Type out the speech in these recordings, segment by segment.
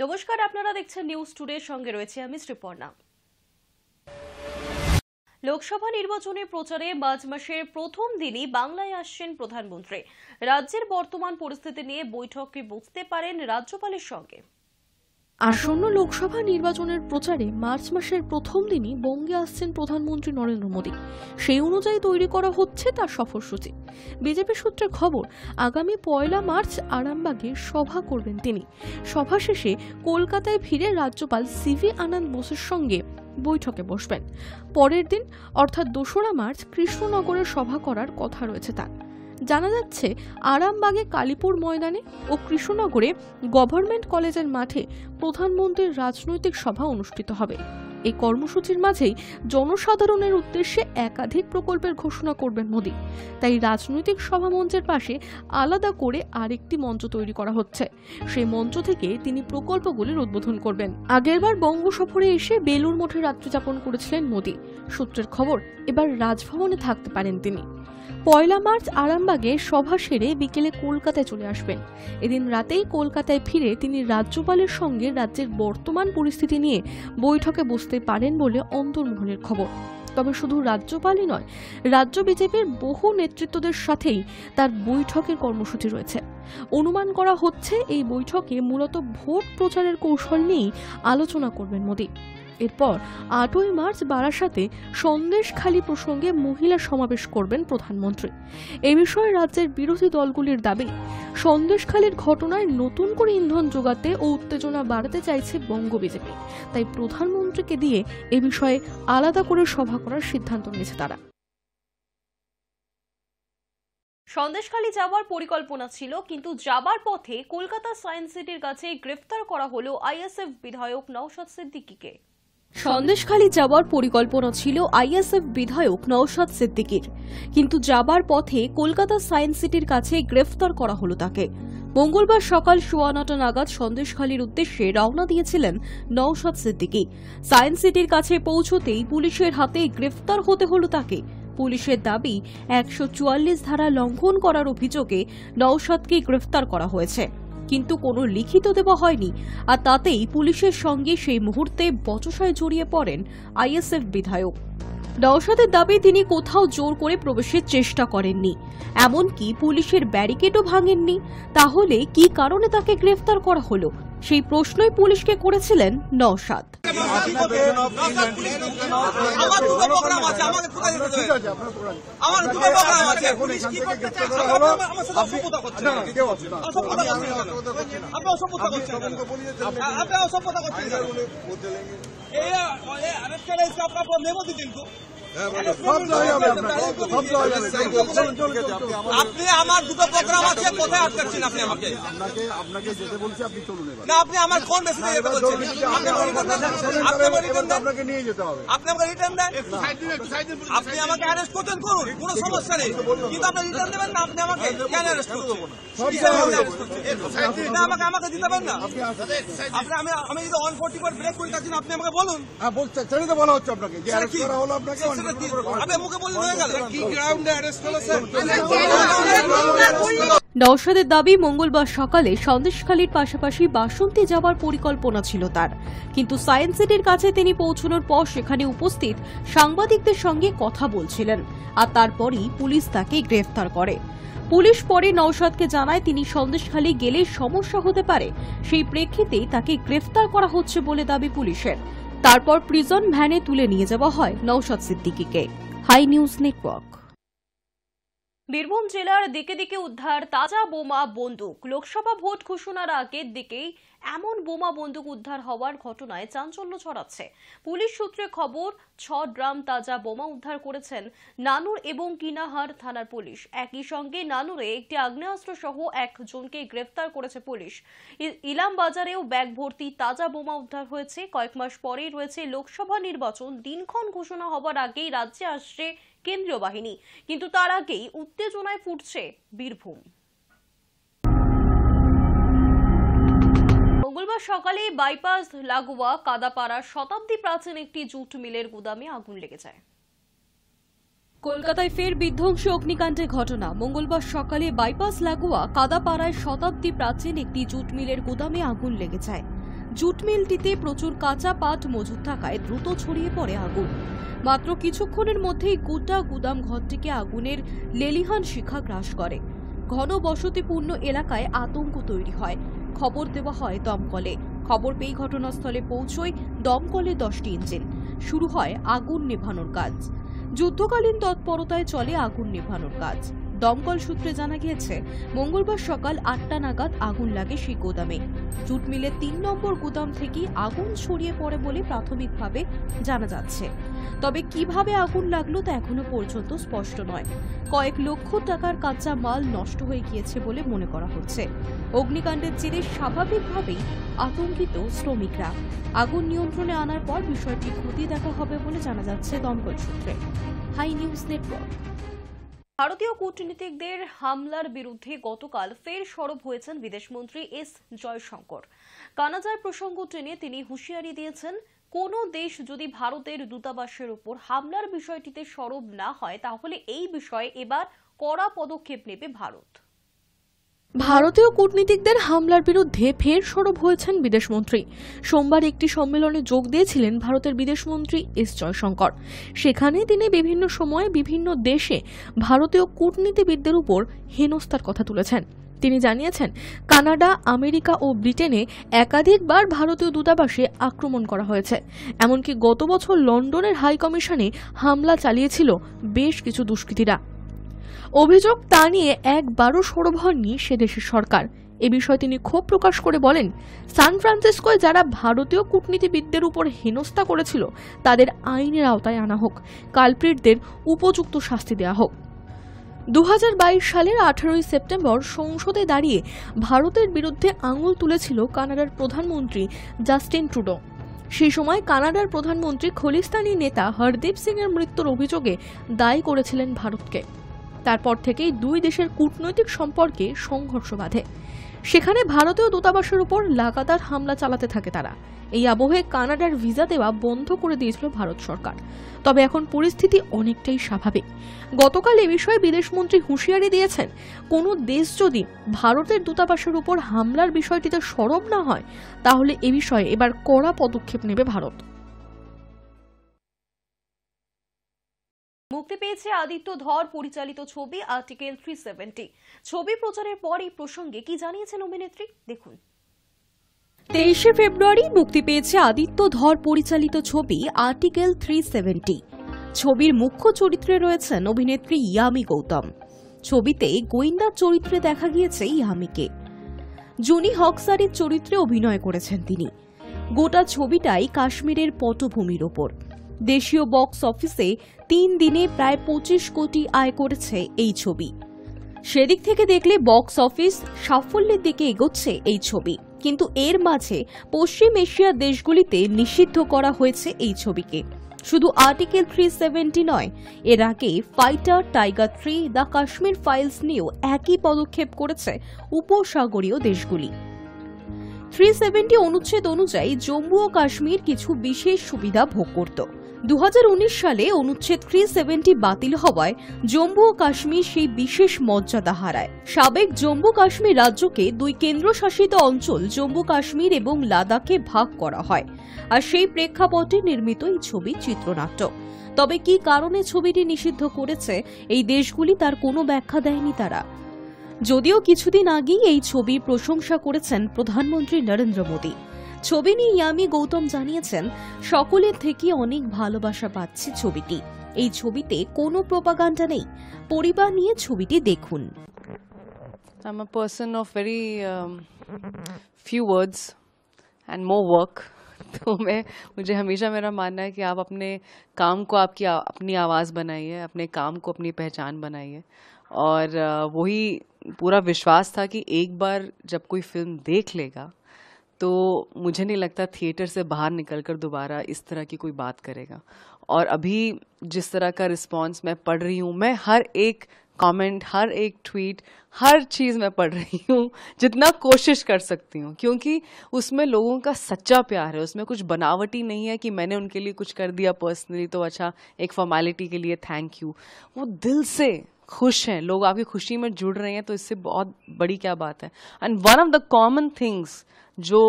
নমস্কার, আপনারা দেখছেন নিউজ টুডে, সঙ্গে রয়েছে আমি শ্রীপর্ণা। লোকসভা নির্বাচনের প্রচারে মার্চ মাসের প্রথম দিনই বাংলায় আসছেন প্রধানমন্ত্রী। রাজ্যের বর্তমান পরিস্থিতি নিয়ে বৈঠকে বসতে পারেন রাজ্যপালের সঙ্গে। আসন্ন লোকসভা নির্বাচনের প্রচারে মার্চ মাসের প্রথম দিনই বঙ্গে আসছেন প্রধানমন্ত্রী নরেন্দ্র মোদী। সেই অনুযায়ী তৈরি করা হচ্ছে তার সফরসূচি। বিজেপি সূত্রে খবর, আগামী 1 মার্চ আরামবাগে সভা করবেন তিনি। সভা শেষে কলকাতায় ফিরে রাজ্যপাল সিভি আনন্দ বোসের সঙ্গে বৈঠকে বসবেন। পরের দিন অর্থাৎ 2রা মার্চ কৃষ্ণনগরে সভা করার কথা রয়েছে তার। জানা যাচ্ছে, আরামবাগে কালীপুর ময়দানে ও কৃষ্ণনগরে গভর্নমেন্ট কলেজের মাঠে প্রধানমন্ত্রীর রাজনৈতিক সভা অনুষ্ঠিত হবে। এই কর্মসূচির মাঝেই জনসাধারণের উদ্দেশ্যে একাধিক প্রকল্পের ঘোষণা করবেন মোদী। তাই রাজনৈতিক সভা মঞ্চের পাশে আলাদা করে আরেকটি মঞ্চ তৈরি করা হচ্ছে। সেই মঞ্চ থেকে তিনি প্রকল্পগুলির উদ্বোধন করবেন। আগেরবার বঙ্গ সফরে এসে বেলুড় মঠে রাত্রি যাপন করেছিলেন মোদী। সূত্রের খবর, এবার রাজভবনে থাকতে পারেন তিনি। 1 মার্চ আরামবাগে সভা সেরে বিকেলে কলকাতায় চলে আসবেন। এদিন রাতেই কলকাতায় ফিরে তিনি রাজ্যপালের সঙ্গে রাজ্যের বর্তমান পরিস্থিতি নিয়ে বৈঠকে বসতে পারেন বলে অন্তর্মহলের খবর। তবে শুধু রাজ্যপালই নয়, রাজ্য বিজেপির বহু নেতৃত্বদের সাথেই তার বৈঠকের কর্মসূচি রয়েছে। অনুমান করা হচ্ছে, এই বৈঠকে মূলত ভোট প্রচারের কৌশল নিয়েই আলোচনা করবেন মোদী। এরপর 8 মার্চ বারাসাতে সন্দেশখালী প্রসঙ্গে মহিলা সমাবেশ করবেন প্রধানমন্ত্রী। এ বিষয়ে রাজ্যের বিরোধী দলগুলির দাবি, সন্দেশখালীর ঘটনায় নতুন করে ইন্ধন যোগাতে ও উত্তেজনা বাড়াতে চাইছে বঙ্গ বিজেপি। তাই প্রধানমন্ত্রীকে দিয়ে এ বিষয়ে আলাদা করে সভা করার সিদ্ধান্ত নিয়েছে তারা। সন্দেশখালী যাওয়ার পরিকল্পনা ছিল, কিন্তু যাবার পথে কলকাতা সায়েন্স সিটির কাছে গ্রেফতার করা হলো আইএসএফ বিধায়ক নওশাদ সিদ্দিকীকে। সন্দেশখালী যাওয়ার পরিকল্পনা ছিল আইএসএফ বিধায়ক নওশাদ সিদ্দিকীর, কিন্তু যাবার পথে কলকাতা সায়েন্স সিটির কাছে গ্রেফতার করা হলো তাকে। মঙ্গলবার সকাল 9:15 নাগাদ সন্দেশখালীর উদ্দেশ্যে রওনা দিয়েছিলেন নওশাদ সিদ্দিকী। সায়েন্স সিটির কাছে পৌঁছতেই পুলিশের হাতে গ্রেফতার হতে হলো তাকে। পুলিশের দাবি, 144 ধারা লঙ্ঘন করার অভিযোগে নওশাদকে গ্রেফতার করা হয়েছে, কিন্তু কোনো লিখিত দেওয়া হয়নি। আর তাতেই পুলিশের সঙ্গে সেই মুহূর্তে বচসায় জড়িয়ে পড়েন আইএসএফ বিধায়ক। নওশাদের দাবি, তিনি কোথাও জোর করে প্রবেশের চেষ্টা করেননি, এমনকি পুলিশের ব্যারিকেডও ভাঙেননি। তাহলে কি কারণে তাকে গ্রেফতার করা হলো, সেই প্রশ্নই পুলিশকে করেছিলেন নওশাদ। আপনি আমার দুটো প্রোগ্রাম আছে, কোথায় আটকাচ্ছেন আপনি আমাকে? আপনাকে যেতে বলছি, আপনি চলুন। না, আপনি আমার কোন বেসিসে যেতে বলছেন? আপনাকে নিয়ে যেতে হবে, আপনি আমাকে রিটার্ন দেন। আপনি আমাকে অ্যারেস্ট করতেন, করুন, কোনো সমস্যা নেই, কিন্তু আপনি রিটার্ন দেবেন না। আপনি আমাকে কেন অ্যারেস্ট করবেন না? আমাকে দিতে পারেন না। আমি যদি 140 বার ব্রেক করে থাকছেন, আপনি আমাকে বলুন। সেটাই তো বলা হচ্ছে আপনাকে, যে অ্যারেস্ট করা হলো আপনাকে। আপনি মুখে বলুন হয়ে গেল, কি গ্রাউন্ডে অ্যারেস্ট হলো স্যার? নওশাদের দাবি, মঙ্গলবার সকালে সন্দেশখালীর পাশাপাশি বাসন্তী যাওয়ার পরিকল্পনা ছিল তার, কিন্তু সায়েন্স সিটির কাছে তিনি পৌঁছানোর পর সেখানে উপস্থিত সাংবাদিকদের সঙ্গে কথা বলছিলেন, আর তারপরই পুলিশ তাকে গ্রেফতার করে। পুলিশ পরে নওশাদকে জানায়, তিনি সন্দেশখালী গেলে সমস্যা হতে পারে, সেই প্রেক্ষিতেই তাকে গ্রেফতার করা হচ্ছে বলে দাবি পুলিশের। তারপর প্রিজন ভ্যানে তুলে নিয়ে যাওয়া হয় নওশাদ সিদ্দিকীকে। Hi news network. বীরভূম জেলার দিকে দিকে উদ্ধার তাজা বোমা বন্দুক। লোকসভা ভোট ঘোষণার আগের দিকেই এমন বোমা বন্দুক উদ্ধার হওয়ার ঘটনায় চাঞ্চল্য ছড়াচ্ছে। পুলিশ সূত্রে খবর, 6 ড্রাম তাজা বোমা উদ্ধার করেছেন নানুর এবং কিনাহার থানার পুলিশ। একই সঙ্গে নানুরে একটি আগ্নেয়াস্ত্র সহ একজনকে গ্রেফতার করেছে পুলিশ। ইলাম বাজারেও ব্যাগ ভর্তি তাজা বোমা উদ্ধার হয়েছে। কয়েক মাস পরেই রয়েছে লোকসভা নির্বাচন। দিনক্ষণ ঘোষণা হবার আগেই রাজ্যে আসছে কেন্দ্রীয় বাহিনী, কিন্তু তার আগেই উত্তেজনায় ফুটছে বীরভূম। মঙ্গলবার সকালে বাইপাস লাগোয়া কাদাপাড়ার শতাব্দী প্রাচীন একটি জুট মিলের গুদামে আগুন লেগে যায়। কলকাতায় ফের বিধ্বংসী অগ্নিকাণ্ডের ঘটনা। মঙ্গলবার সকালে বাইপাস লাগোয়া কাদাপাড়ায় শতাব্দী প্রাচীন একটি জুট মিলের গুদামে আগুন লেগে যায়। জুট মিলটিতে প্রচুর কাঁচা পাট মজুত থাকায় দ্রুত ছড়িয়ে পড়ে আগুন। মাত্র কিছুক্ষণের মধ্যেই গোটা গুদাম ঘরটিকে আগুনের লেলিহান শিখা গ্রাস করে। ঘন বসতিপূর্ণ এলাকায় আতঙ্ক তৈরি হয়। খবর দেওয়া হয় দমকলে। খবর পেয়ে ঘটনাস্থলে পৌঁছয় দমকলের 10টি ইঞ্জিন। শুরু হয় আগুন নেভানোর কাজ। যুদ্ধকালীন তৎপরতায় চলে আগুন নেভানোর কাজ। দমকল সূত্রে জানা গিয়েছে, মঙ্গলবার সকাল 8টা নাগাদ আগুন লাগে সেই গোদামে। জুট মিলের 3 নম্বর গুদাম থেকে আগুন ছড়িয়ে পড়ে বলে প্রাথমিকভাবে জানা যাচ্ছে। তবে কিভাবে আগুন লাগলো তা এখনো পর্যন্ত স্পষ্ট নয়। কয়েক লক্ষ টাকার কাঁচা মাল নষ্ট হয়ে গিয়েছে বলে মনে করা হচ্ছে। অগ্নিকাণ্ডের জেরে স্বাভাবিকভাবেই আতঙ্কিত শ্রমিকরা। আগুন নিয়ন্ত্রণে আনার পর বিষয়টি খতিয়ে দেখা হবে বলে জানা যাচ্ছে দমকল সূত্রে। Hi news network. ভারতীয় কূটনীতিকদের হামলার বিরুদ্ধে গতকাল ফের সরব হয়েছেন বিদেশমন্ত্রী এস জয়শঙ্কর। কানাডার প্রসঙ্গ টেনে তিনি হুঁশিয়ারি দিয়েছেন, কোন দেশ যদি ভারতের দূতাবাসের উপর হামলার বিষয়টিতে সরব না হয় তাহলে এই বিষয়ে এবার কড়া পদক্ষেপ নেবে ভারত। ভারতীয় কূটনীতিকদের হামলার বিরুদ্ধে ফের সরব হয়েছেন বিদেশমন্ত্রী। সোমবার একটি সম্মেলনে যোগ দিয়েছিলেন ভারতের বিদেশমন্ত্রী এস জয়শঙ্কর। সেখানে তিনি বিভিন্ন সময়ে বিভিন্ন দেশে ভারতীয় কূটনীতিবিদদের উপর হেনস্থার কথা তুলেছেন। তিনি জানিয়েছেন, কানাডা, আমেরিকা ও ব্রিটেনে একাধিকবার ভারতীয় দূতাবাসে আক্রমণ করা হয়েছে। এমনকি গত বছর লন্ডনের হাই কমিশনে হামলা চালিয়েছিল বেশ কিছু দুষ্কৃতীরা। অভিযোগ তা নিয়ে একবারও সরব হননি সে দেশের সরকার। এ বিষয়ে তিনি ক্ষোভ প্রকাশ করে বলেন, সান ফ্রান্সিসকোয় যারা ভারতীয় কূটনীতিবিদদের উপর হেনস্থা করেছিল তাদের আইনের আওতায় আনা হোক, কালপ্রিটদের উপযুক্ত শাস্তি দেওয়া হোক। 2022 সালের 18 সেপ্টেম্বর সংসদে দাঁড়িয়ে ভারতের বিরুদ্ধে আঙুল তুলেছিল কানাডার প্রধানমন্ত্রী জাস্টিন ট্রুডো। সেই সময় কানাডার প্রধানমন্ত্রী খলিস্তানি নেতা হরদীপ সিং এর মৃত্যুর অভিযোগে দায়ী করেছিলেন ভারতকে। তারপর থেকেই দুই দেশের কূটনৈতিক সম্পর্কে সংঘর্ষ বাধে। সেখানে ভারতীয় দূতাবাসের উপর লাগাতার হামলা চালাতে থাকে তারা। এই আবহে কানাডার ভিসা দেওয়া বন্ধ করে দিয়েছিল ভারত সরকার। তবে এখন পরিস্থিতি অনেকটাই স্বাভাবিক। গতকাল এ বিষয়ে বিদেশমন্ত্রী হুঁশিয়ারি দিয়েছেন, কোনো দেশ যদি ভারতের দূতাবাসের উপর হামলার বিষয়টিতে সরব না হয় তাহলে এ বিষয়ে এবার কড়া পদক্ষেপ নেবে ভারত। মুক্তি পেয়েছে আদিত্য ধর পরিচালিত ছবি আর্টিকেল 370। ছবি প্রচারের পর এই প্রসঙ্গে কি জানিয়েছেন অভিনেত্রী, দেখুন। 23শে ফেব্রুয়ারি মুক্তি পেয়েছে আদিত্য ধর পরিচালিত ছবি আর্টিকেল 370। ছবির মুখ্য চরিত্রে রয়েছেন অভিনেত্রী ইয়ামি গৌতম। ছবিতে গোয়েন্দার চরিত্রে দেখা গিয়েছে ইয়ামিকে। জুনি হকসারির চরিত্রে অভিনয় করেছেন তিনি। গোটা ছবিটাই কাশ্মীরের পটভূমির ওপর। দেশীয় বক্স অফিসে 3 দিনে প্রায় 25 কোটি আয় করেছে এই ছবি। সেদিক থেকে দেখলে বক্স অফিস সাফল্যের দিকে এগোচ্ছে এই ছবি। কিন্তু এর মাঝে পশ্চিম এশিয়ার দেশগুলিতে নিষিদ্ধ করা হয়েছে এই ছবিকে। শুধু আর্টিকেল 370 নয়, এর আগে fighter, tiger 3, the Kashmir files নিয়েও একই পদক্ষেপ করেছে উপসাগরীয় দেশগুলি। 370 অনুচ্ছেদ অনুযায়ী জম্মু ও কাশ্মীর কিছু বিশেষ সুবিধা ভোগ করত। 2019 সালে অনুচ্ছেদ 370 বাতিল হওয়ায় জম্মু ও কাশ্মীর সেই বিশেষ মর্যাদা হারায়। সাবেক জম্মু কাশ্মীর রাজ্যকে 2 কেন্দ্রশাসিত অঞ্চল জম্মু কাশ্মীর এবং লাদাখে ভাগ করা হয়। আর সেই প্রেক্ষাপটে নির্মিত এই ছবির চিত্রনাট্য। তবে কি কারণে ছবিটি নিষিদ্ধ করেছে এই দেশগুলি তার কোনো ব্যাখ্যা দেয়নি তারা। যদিও কিছুদিন আগেই এই ছবির প্রশংসা করেছেন প্রধানমন্ত্রী নরেন্দ্র মোদী। ছবি নিয়ে ইয়ামি গৌতম জানিয়েছেন, সকলের থেকে অনেক ভালোবাসা পাচ্ছে ছবিটি। এই ছবিতে কোনো প্রোপাগান্ডা নেই। পরিবার নিয়ে ছবিটি দেখুন। I'm a person of very few words and more work. तो मुझे हमेशा मेरा मानना है कि आप अपने काम को आपकी अपनी आवाज़ बनाइए, अपने काम को अपनी पहचान बनाइए। और वही पूरा विश्वास था कि एक बार जब कोई फिल्म देख लेगा तो मुझे नहीं लगता थिएटर से बाहर निकलकर दोबारा इस तरह की कोई बात करेगा। और अभी जिस तरह का रिस्पॉन्स मैं पढ़ रही हूँ, मैं हर एक कमेंट, हर एक ट्वीट, हर चीज़ मैं पढ़ रही हूँ जितना कोशिश कर सकती हूँ, क्योंकि उसमें लोगों का सच्चा प्यार है। उसमें कुछ बनावटी नहीं है कि मैंने उनके लिए कुछ कर दिया पर्सनली तो अच्छा एक फॉर्मेलिटी के लिए थैंक यू। वो दिल से खुश हैं, लोग आपकी खुशी में जुड़ रहे हैं, तो इससे बहुत बड़ी क्या बात है। And one of the common things जो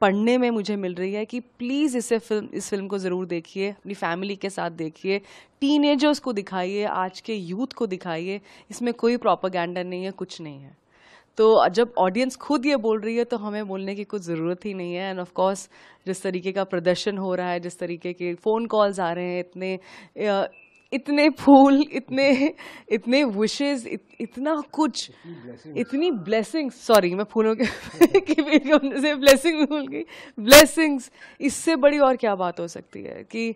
पढ़ने में मुझे मिल रही है कि प्लीज़ इस फिल्म को ज़रूर देखिए, अपनी फैमिली के साथ देखिए, टीनेजर्स को दिखाइए, आज के यूथ को दिखाइए, इसमें कोई प्रोपेगेंडा नहीं है, कुछ नहीं है। तो जब ऑडियंस खुद ये बोल रही है तो हमें बोलने की कुछ ज़रूरत ही नहीं है। एंड ऑफ कोर्स जिस तरीके का प्रदर्शन हो रहा है, जिस तरीके के फ़ोन कॉल्स आ रहे हैं, इतने फूल, इतने विशेस, इतना कुछ, इतनी ब्लेसिंग्स, सॉरी मैं फूलों के से ब्लेसिंग भूल गई, ब्लेसिंग्स, इससे बड़ी और क्या बात हो सकती है कि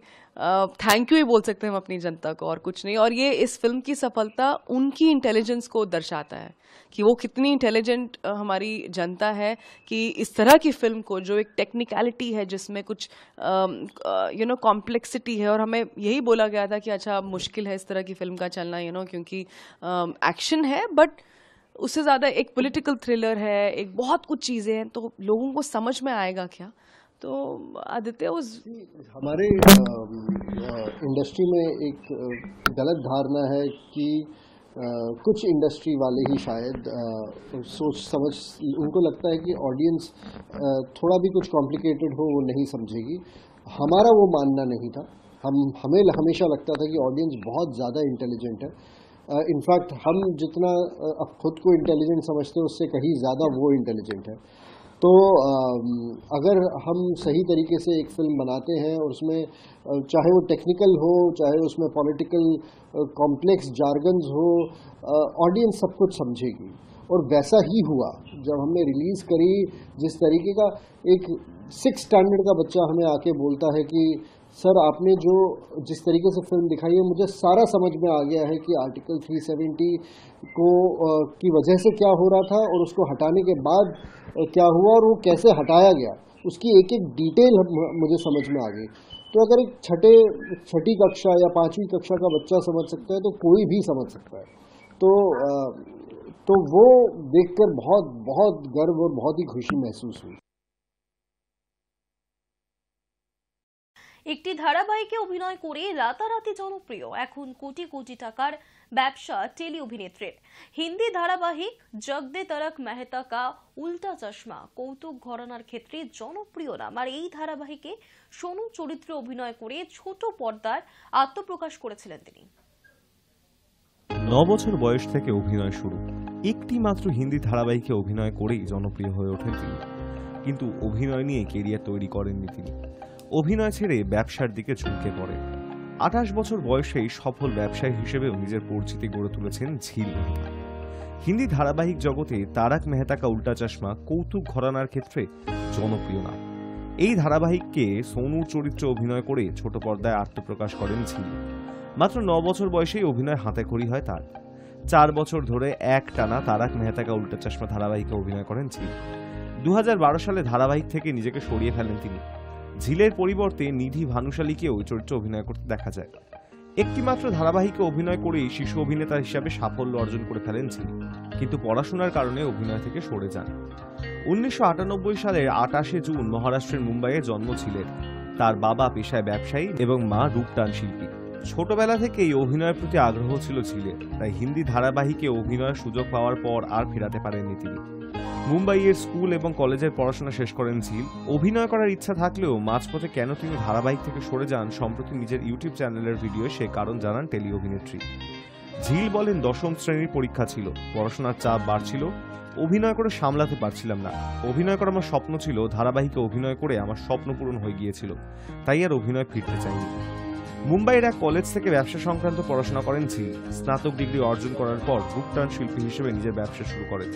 थैंक यू ही बोल सकते हैं हम अपनी जनता को, और कुछ नहीं। और ये इस फिल्म की सफलता उनकी इंटेलिजेंस को दर्शाता है कि वो कितनी इंटेलिजेंट हमारी जनता है कि इस तरह की फिल्म को, जो एक टेक्निकलिटी है जिसमें कुछ कॉम्प्लेक्सिटी है, और हमें यही बोला गया था कि अच्छा मुश्किल है इस तरह की फिल्म का चलना, क्योंकि एक्शन है बट उससे ज़्यादा एक पॉलिटिकल थ्रिलर है, एक बहुत कुछ चीज़ें हैं, तो लोगों को समझ में आएगा क्या। तो आदित्य हमारे इंडस्ट्री में एक गलत धारणा है कि कुछ इंडस्ट्री वाले ही शायद सोच समझ, उनको लगता है कि ऑडियंस थोड़ा भी कुछ कॉम्प्लिकेटेड हो वो नहीं समझेगी। हमारा वो मानना नहीं था। हमें हमेशा लगता था कि ऑडियंस बहुत ज़्यादा इंटेलिजेंट है। इनफैक्ट हम जितना अब खुद को इंटेलिजेंट समझते हैं उससे कहीं ज़्यादा वो इंटेलिजेंट है। तो अगर हम सही तरीके से एक फिल्म बनाते हैं और उसमें चाहे वो टेक्निकल हो, चाहे उसमें पॉलिटिकल कॉम्प्लेक्स जार्गन्स हो, ऑडियंस सब कुछ समझेगी। और वैसा ही हुआ जब हमने रिलीज़ करी। जिस तरीके का एक 6th स्टैंडर्ड का बच्चा हमें आके बोलता है कि सर आपने जिस तरीके से फिल्म दिखाई है मुझे सारा समझ में आ गया है कि आर्टिकल 370 की वजह से क्या हो रहा था और उसको हटाने के बाद क्या हुआ और वो कैसे हटाया गया, उसकी एक एक डिटेल मुझे समझ में आ गई। तो अगर एक छठी कक्षा या 5वीं कक्षा का बच्चा समझ सकता है तो कोई भी समझ सकता है। तो वो देखकर बहुत बहुत गर्व और बहुत ही खुशी महसूस हुई। একটি ধারাবাহিকে অভিনয় করে রাতারাতি জনপ্রিয় এখন কোটি কোটি টাকার ব্যবসা টেলি অভিনেত্রীর। হিন্দি ধারাবাহিক জগ দে তারক মেহতা কা উল্টা চশমা কৌতুক ঘরানার ক্ষেত্রে জনপ্রিয় নাম। আর এই ধারাবাহিকে সোনু চরিত্রে অভিনয় করে ছোট পর্দার আত্মপ্রকাশ করেছিলেন তিনি। 9 বছর বয়স থেকে অভিনয় শুরু, একটি মাত্র হিন্দি ধারাবাহিকে অভিনয় করেই জনপ্রিয় হয়ে ওঠেন তিনি। কিন্তু অভিনয় নিয়ে কেরিয়ার তৈরি করেননি তিনি, অভিনয় ছেড়ে ব্যবসার দিকে ঝুঁকে পড়েন। 28 বছর বয়সেই সফল ব্যবসায়ী হিসেবেও নিজের পরিচিতি গড়ে তুলেছেন ঝিল। হিন্দি ধারাবাহিক জগতে তারক মেহতা কা উল্টা চশমা কৌতুক ঘরানার ক্ষেত্রে জনপ্রিয় নাম। এই ধারাবাহিককে সোনুর চরিত্রে অভিনয় করে ছোট পর্দায় আত্মপ্রকাশ করেন ঝিল। মাত্র 9 বছর বয়সেই অভিনয় হাতেখড়ি হয় তার। 4 বছর ধরে একটানা তারক মেহতা কা উল্টা চশমা ধারাবাহিকে অভিনয় করেন ঝিল। 2012 সালে ধারাবাহিক থেকে নিজেকে সরিয়ে ফেলেন তিনি। ঝিলের পরিবর্তে নিধি ভানুশালীকে ওই চরিত্রে অভিনয় করতে দেখা যায়। একটি মাত্র ধারাবাহিকে অভিনয় করেই শিশু অভিনেতা হিসাবে সাফল্য অর্জন করে ফেলেন ঝিল, কিন্তু পড়াশোনার কারণে অভিনয় থেকে সরে যান। 1998 সালের 28 জুন মহারাষ্ট্রের মুম্বাইয়ে জন্ম ঝিলের। তার বাবা পেশায় ব্যবসায়ী এবং মা রূপটান শিল্পী। ছোটবেলা থেকেই অভিনয়ের প্রতি আগ্রহ ছিল ঝিলের, তাই হিন্দি ধারাবাহিকে অভিনয়ের সুযোগ পাওয়ার পর আর ফেরাতে পারেননি তিনি। মুম্বাইয়ের স্কুল এবং কলেজের পড়াশোনা শেষ করেন ঝিল। অভিনয় করার ইচ্ছা থাকলেও মাঝপথে কেন তিনি ধারাবাহিক থেকে সরে যান, সম্প্রতি নিজের ইউটিউব চ্যানেলের ভিডিও সে কারণ জানান টেলি অভিনেত্রী। ঝিল বলেন, 10ম শ্রেণীর পরীক্ষা ছিল, পড়াশোনার চাপ বাড়ছিল, অভিনয় করে সামলাতে পারছিলাম না। অভিনয় করার আমার স্বপ্ন ছিল, ধারাবাহিকে অভিনয় করে আমার স্বপ্ন পূরণ হয়ে গিয়েছিল, তাই আর অভিনয় ফিরতে চাইনি। মুম্বাইয়ের এক কলেজ থেকে ব্যবসা সংক্রান্ত পড়াশোনা করেন ঝিল। স্নাতক ডিগ্রি অর্জন করার পর রূপটান শিল্পী হিসেবে নিজের ব্যবসা শুরু করেন।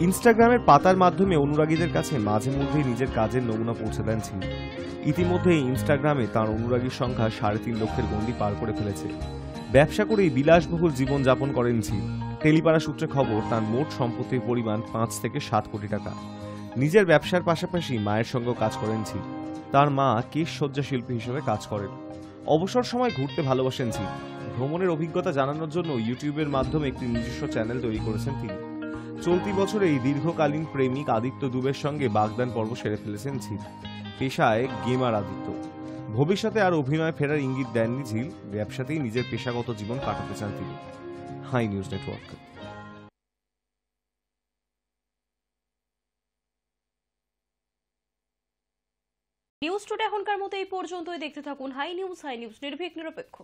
ইনস্টাগ্রামের পাতার মাধ্যমে অনুরাগীদের কাছে মাঝে মধ্যেই নিজের কাজের নমুনা পৌঁছে দেন ঝিল। ইতিমধ্যে ইনস্টাগ্রামে তাঁর অনুরাগীর সংখ্যা 3.5 লক্ষের গণ্ডি পার করে ফেলেছে। ব্যবসা করেই বিলাসবহুল জীবন যাপন করেন ঝিল। টেলিপাড়া সূত্রে খবর, তার মোট সম্পত্তির পরিমাণ 5 থেকে 7 কোটি টাকা। নিজের ব্যবসার পাশাপাশি মায়ের সঙ্গেও কাজ করেন ঝিল। তার মা কেশসজ্জা শিল্পী হিসেবে কাজ করেন। অবসর সময় ঘুরতে ভালোবাসেন ঝিল। ভ্রমণের অভিজ্ঞতা জানানোর জন্য ইউটিউবের মাধ্যমে একটি নিজস্ব চ্যানেল তৈরি করেছেন তিনি। চলতি বছরে এই দীর্ঘকালীন প্রেমিক আদিত্য দুবের সঙ্গে বাগদান পর্ব সেরে ফেলেছেন ঝিল। পেশায় গেমার আদিত্য। ভবিষ্যতে আর অভিনয় ফেরার ইঙ্গিত দেননি ঝিল, ব্যবসাতেই নিজের পেশাগত জীবন কাটাতে চান তিনি। Hi news network. News today এখনকার মতো এই পর্যন্তই। দেখতে থাকুন হাই নিউজ নির্ভীক নিরপেক্ষ।